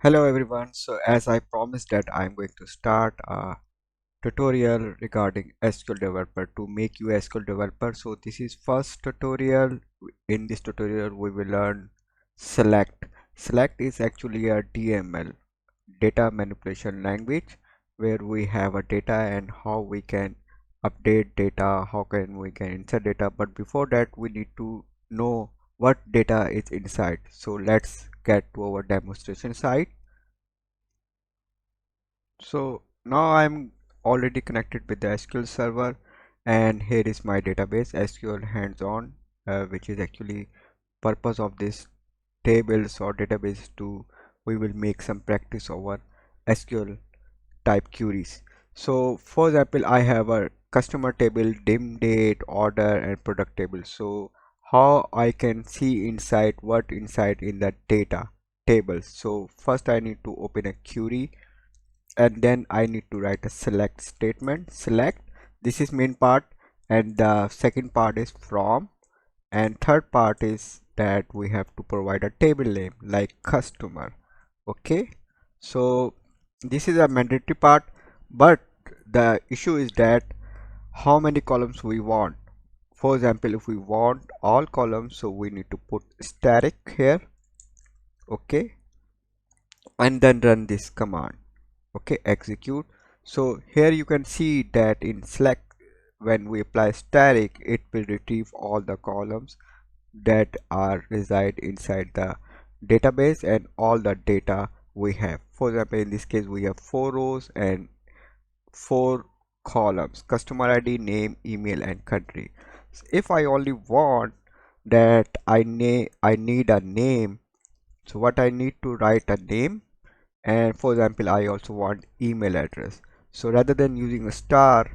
Hello everyone. So as I promised that I'm going to start a tutorial regarding SQL developer to make you SQL developer. So this is first tutorial. In this tutorial we will learn select. Select is actually a DML, data manipulation language, where we have a data and how we can update data, how can we can insert data. But before that we need to know what data is inside. So let's get to our demonstration site. So now I'm already connected with the SQL server, and here is my database SQL hands-on, which is actually purpose of this tables or database to we will make some practice over SQL type queries. So for example, I have a customer table, dim date, order, and product table. So how I can see inside what inside in the data table. So first I need to open a query, and then I need to write a select statement. Select, this is main part, and the second part is from, and third part is that we have to provide a table name like customer. Okay, so this is a mandatory part, but the issue is that how many columns we want. For example, if we want all columns, so we need to put static here. Okay, and then run this command. Okay, execute. So here you can see that in select, when we apply static, it will retrieve all the columns that are reside inside the database and all the data we have. For example, in this case we have 4 rows and 4 columns: customer ID, name, email, and country. So if I only want that I need a name, so what I need to write a name, and for example I also want email address. So rather than using a star,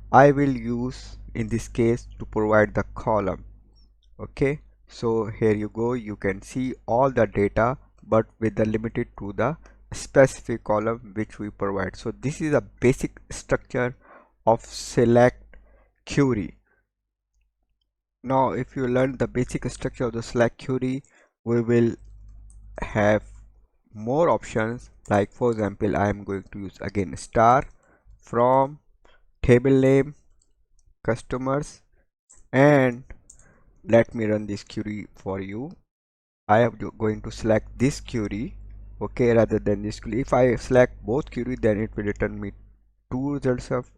I will use in this case to provide the column. Okay, so here you go, you can see all the data but with the limited to the specific column which we provide. So this is a basic structure of select query. Now if you learn the basic structure of the select query, we will have more options. Like for example, I am going to use again star, from, table name, customers, and let me run this query for you. I am going to select this query, okay, rather than this query. If I select both query, then it will return me two results of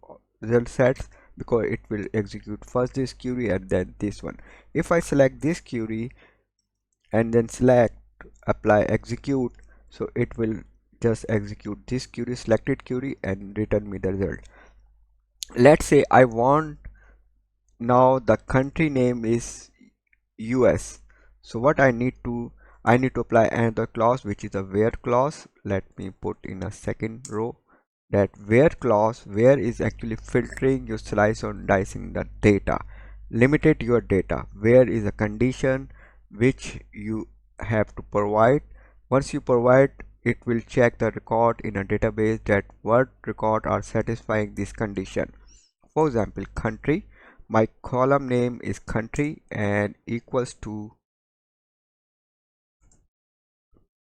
result sets, because it will execute first this query and then this one. If I select this query and then select apply execute, so it will just execute this query, selected query, and return me the result. Let's say I want now the country name is US. So what I need to apply another clause, which is a where clause. Let me put in a second row that where clause, where is actually filtering your slice or dicing the data, limited your data. Where is a condition which you have to provide. Once you provide, it will check the record in a database that what record are satisfying this condition. For example, country, my column name is country and equals to,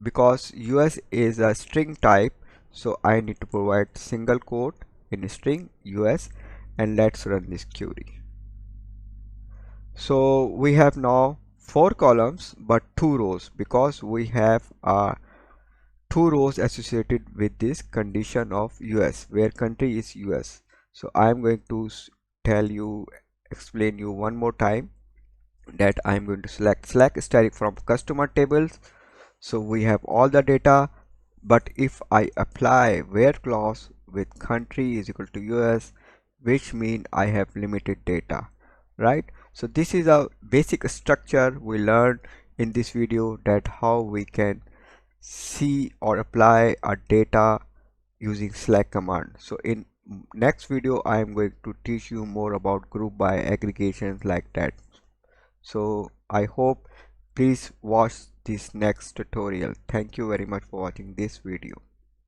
because US is a string type, so I need to provide single quote in string US, and let's run this query. So we have now 4 columns but 2 rows, because we have 2 rows associated with this condition of US, where country is US. So I'm going to explain you one more time that I'm going to select static from customer tables. So we have all the data, but if I apply where clause with country is equal to US, which mean I have limited data, right? So this is a basic structure we learned in this video, that how we can see or apply our data using select command. So in next video I am going to teach you more about group by aggregations like that. So I hope please watch this next tutorial. Thank you very much for watching this video.